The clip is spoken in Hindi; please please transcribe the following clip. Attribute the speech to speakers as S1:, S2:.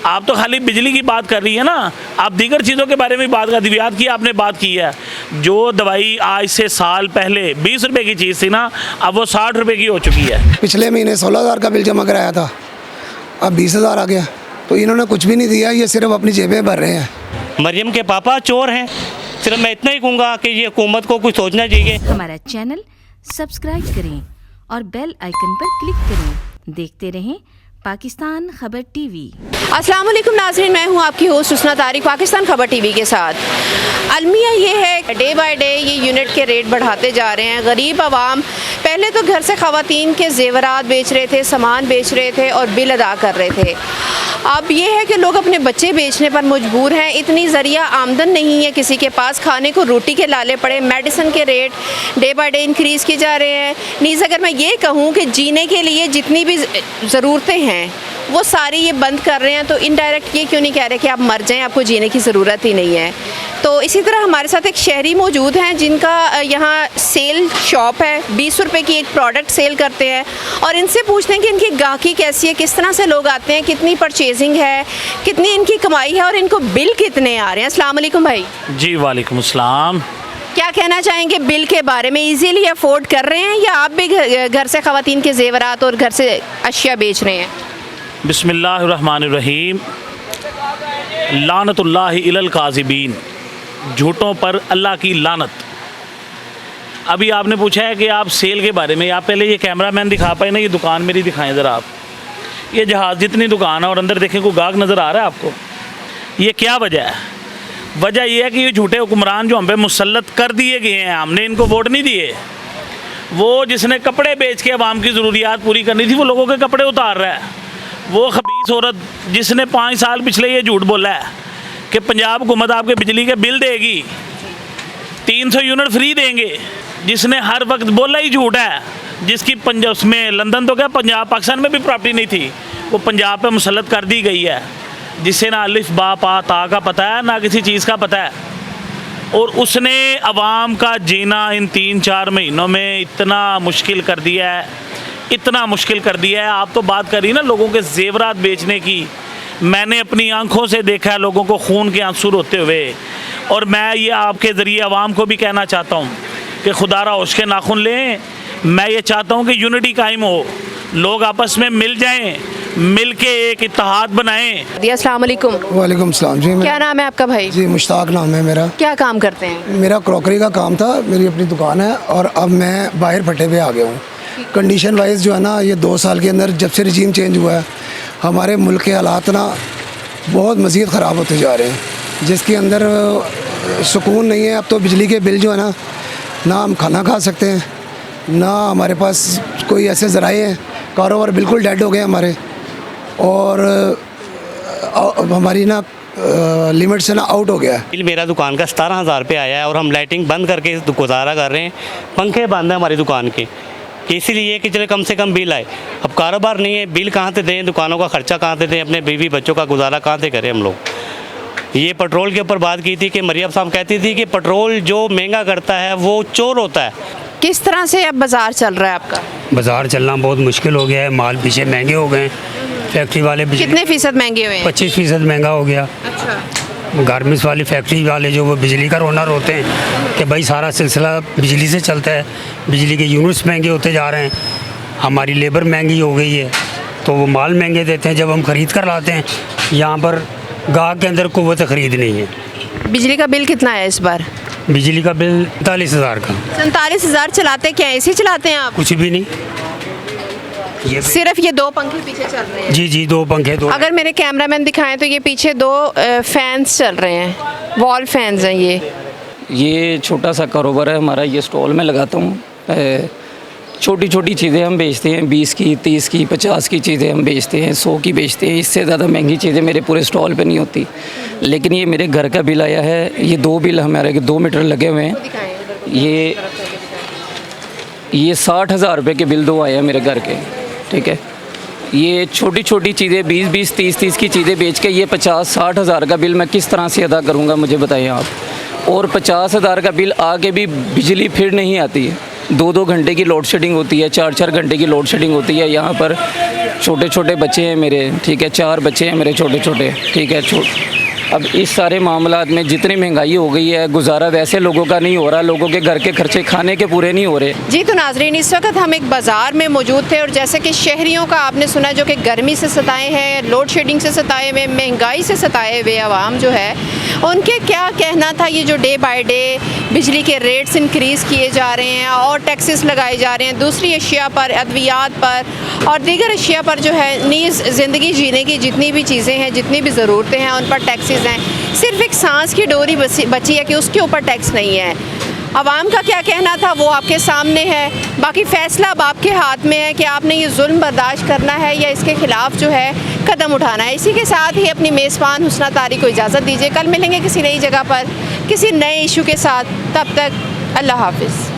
S1: आप तो खाली बिजली की बात कर रही है ना, आप दीगर चीज़ों के बारे में बात कर दी। याद किया आपने, बात की है जो दवाई आज से साल पहले 20 रुपए की चीज़ थी ना, अब वो 60 रुपए की हो चुकी है।
S2: पिछले महीने 16,000 का बिल जमा कराया था, अब 20,000 आ गया। तो इन्होंने कुछ भी नहीं दिया, ये सिर्फ अपनी जेबें भर रहे हैं।
S3: मरियम के पापा चोर हैं। सिर्फ मैं इतना ही कहूँगा कि ये हुकूमत को कुछ सोचना चाहिए।
S4: हमारा चैनल सब्सक्राइब करें और बेल आइकन पर क्लिक करें। देखते रहें पाकिस्तान खबर टीवी।
S5: अस्सलाम वालेकुम नाज़रीन, मैं हूं आपकी होस्ट हुस्ना तारिक पाकिस्तान खबर टीवी के साथ। अलमिया ये है डे बाय डे ये यूनिट के रेट बढ़ाते जा रहे हैं। गरीब आवाम पहले तो घर से ख़वातीन के जेवरात बेच रहे थे, सामान बेच रहे थे और बिल अदा कर रहे थे। अब ये है कि लोग अपने बच्चे बेचने पर मजबूर हैं। इतनी ज़रिया आमदन नहीं है किसी के पास, खाने को रोटी के लाले पड़े। मेडिसिन के rate day by day increase किए जा रहे हैं। नीज़ अगर मैं ये कहूँ कि जीने के लिए जितनी भी ज़रूरतें हैं वो सारी ये बंद कर रहे हैं, तो इनडायरेक्ट ये क्यों नहीं कह रहे कि आप मर जाएं, आपको जीने की ज़रूरत ही नहीं है। तो इसी तरह हमारे साथ एक शहरी मौजूद हैं जिनका यहाँ सेल शॉप है, 20 रुपये की एक प्रोडक्ट सेल करते हैं और इनसे पूछते हैं कि इनकी गाहकी कैसी है, किस तरह से लोग आते हैं, कितनी परचेजिंग है, कितनी इनकी कमाई है और इनको बिल कितने आ रहे हैं। अस्सलाम वालेकुम भाई।
S1: जी वालेकुम अस्सलाम।
S5: क्या कहना चाहेंगे बिल के बारे में? इजीली अफोर्ड कर रहे हैं या आप भी घर से ख़वातीन के जेवरात और घर से अशिया बेच रहे हैं?
S1: बिस्मिल्लाहिर्रहमानिर्रहीम। लानतुल्लाहि इलल काज़िबीन, झूठों पर अल्लाह की लानत। अभी आपने पूछा है कि आप सेल के बारे में, आप पहले ये कैमरामैन दिखा पाए ना, ये दुकान मेरी दिखाएं ज़रा आप। ये जहाज़ जितनी दुकान है और अंदर देखें कोई गाहक नज़र आ रहा है आपको? ये क्या वजह है? वजह यह है कि ये झूठे हुक्मरान जो हम पे मुसल्लत कर दिए गए हैं, हमने इनको वोट नहीं दिए। वो जिसने कपड़े बेच के अवाम की ज़रूरियात पूरी करनी थी वो लोगों के कपड़े उतार रहा है। वो खबीस औरत जिसने 5 साल पिछले ये झूठ बोला है कि पंजाब हुकूमत आपके बिजली के बिल देगी, 300 यूनिट फ्री देंगे, जिसने हर वक्त बोला ही झूठ है, जिसकी पंजाब में लंदन तो क्या पंजाब पाकिस्तान में भी प्रॉपर्टी नहीं थी, वो पंजाब पे मुसल्लत कर दी गई है, जिससे ना अलिफ बा पा ता का पता है ना किसी चीज़ का पता है। और उसने अवाम का जीना इन 3-4 महीनों में इतना मुश्किल कर दिया है, इतना मुश्किल कर दिया है। आप तो बात करी ना लोगों के जेवरात बेचने की, मैंने अपनी आंखों से देखा है लोगों को खून के आंसू रोते हुए। और मैं ये आपके ज़रिए आवाम को भी कहना चाहता हूँ कि खुदारा होश के नाखून लें। मैं ये चाहता हूँ कि यूनिटी कायम हो, लोग आपस में मिल जाएं, मिल के एक इत्तेहाद बनाएं।
S5: अस्सलाम वालेकुम।
S2: वालेकुम सलाम जी।
S5: क्या नाम है आपका भाई?
S2: जी मुश्ताक नाम है मेरा।
S5: क्या काम करते हैं?
S2: मेरा क्रॉकरी का काम था, मेरी अपनी दुकान है और अब मैं बाहर फटे पे आ गया हूँ। कंडीशन वाइज जो है ना, ये 2 साल के अंदर जब से रिजीम चेंज हुआ है, हमारे मुल्क के हालात ना बहुत मज़ीद ख़राब होते जा रहे हैं, जिसके अंदर सुकून नहीं है। अब तो बिजली के बिल जो है ना हम खाना खा सकते हैं, ना हमारे पास कोई ऐसे ज़राए हैं। कारोबार बिल्कुल डेड हो गए हमारे, और हमारी ना लिमिट से ना आउट हो गया है।
S3: बिल मेरा दुकान का 17,000 रुपये आया है और हम लाइटिंग बंद करके गुजारा कर रहे हैं। पंखे बंद हैं हमारी दुकान के, इसीलिए कि चले कम से कम बिल आए। अब कारोबार नहीं है, बिल कहाँ से दें, दुकानों का खर्चा कहाँ से दें, अपने बीवी बच्चों का गुजारा कहाँ से करें हम लोग। ये पेट्रोल के ऊपर बात की थी कि मरियम साहब कहती थी कि पेट्रोल जो महंगा करता है वो चोर होता है।
S5: किस तरह से अब बाज़ार चल रहा है आपका?
S6: बाज़ार चलना बहुत मुश्किल हो गया है, माल पीछे महंगे हो गए। फैक्ट्री वाले
S5: कितने फ़ीसद महंगे हुए हैं?
S6: 25% महंगा हो गया।
S5: अच्छा।
S6: गारमेंट्स वाली फैक्ट्री वाले जो वो बिजली का रोनर होते हैं कि भाई सारा सिलसिला बिजली से चलता है, बिजली के यूनिट्स महंगे होते जा रहे हैं, हमारी लेबर महंगी हो गई है, तो वो माल महंगे देते हैं। जब हम ख़रीद कर लाते हैं, यहाँ पर गाहक के अंदर कुव्वत ख़रीद नहीं है।
S5: बिजली का बिल कितना है इस बार?
S6: बिजली का बिल 47,000 का।
S5: 47,000 चलाते क्या ऐसे चलाते हैं आप?
S6: कुछ भी नहीं, ये
S5: सिर्फ ये 2 पंखे पीछे चल रहे हैं?
S6: जी 2 पंखे।
S5: अगर मेरे कैमरामैन दिखाएं तो ये पीछे 2 फैंस चल रहे हैं, वॉल फैंस हैं।
S7: ये छोटा सा कारोबार है हमारा, ये स्टॉल में लगाता हूँ। छोटी छोटी चीज़ें हम बेचते हैं, 20 की, 30 की, 50 की चीज़ें हम बेचते हैं, 100 की बेचते हैं। इससे ज़्यादा महंगी चीज़ें मेरे पूरे स्टॉल पे नहीं होती। लेकिन ये मेरे घर का बिल आया है, ये 2 बिल हमारे 2 मीटर लगे हुए हैं। ये 60,000 रुपये के बिल 2 आए हैं मेरे घर के, ठीक है। ये छोटी छोटी चीज़ें 20-20, 30-30 की चीज़ें बेच के ये 50-60 हज़ार का बिल मैं किस तरह से अदा करूँगा, मुझे बताइए आप। और 50,000 का बिल आके भी बिजली फिर नहीं आती है। 2-2 घंटे की लोड शेडिंग होती है, 4-4 घंटे की लोड शेडिंग होती है। यहाँ पर छोटे छोटे बच्चे हैं मेरे, ठीक है, 4 बच्चे हैं मेरे छोटे छोटे, ठीक है। अब इस सारे मामलात में जितनी महंगाई हो गई है, गुजारा वैसे लोगों का नहीं हो रहा, लोगों के घर के खर्चे खाने के पूरे नहीं हो रहे।
S5: जी तो नाजरीन, इस वक्त हम एक बाज़ार में मौजूद थे और जैसे कि शहरियों का आपने सुना जो कि गर्मी से सताए हैं, लोड शेडिंग से सताए हुए, महंगाई से सताए हुए आवाम जो है, उनके क्या कहना था। ये जो डे बाय डे बिजली के रेट्स इंक्रीज़ किए जा रहे हैं और टैक्सेस लगाए जा रहे हैं दूसरी अशिया पर, अद्वियात पर और दीगर अशिया पर जो है नीज़ ज़िंदगी जीने की जितनी भी चीज़ें हैं, जितनी भी ज़रूरतें हैं, उन पर टैक्सेस हैं। सिर्फ एक सांस की डोरी बची है कि उसके ऊपर टैक्स नहीं है। आवाम का क्या कहना था वो आपके सामने है। बाकी फ़ैसला अब आपके हाथ में है कि आपने ये जुल्म बर्दाश्त करना है या इसके ख़िलाफ़ जो है कदम उठाना है। इसी के साथ ही अपनी मेज़बान हुस्ना तारिक को इजाज़त दीजिए। कल मिलेंगे किसी नई जगह पर किसी नए इशू के साथ। तब तक अल्लाह हाफ़िज़।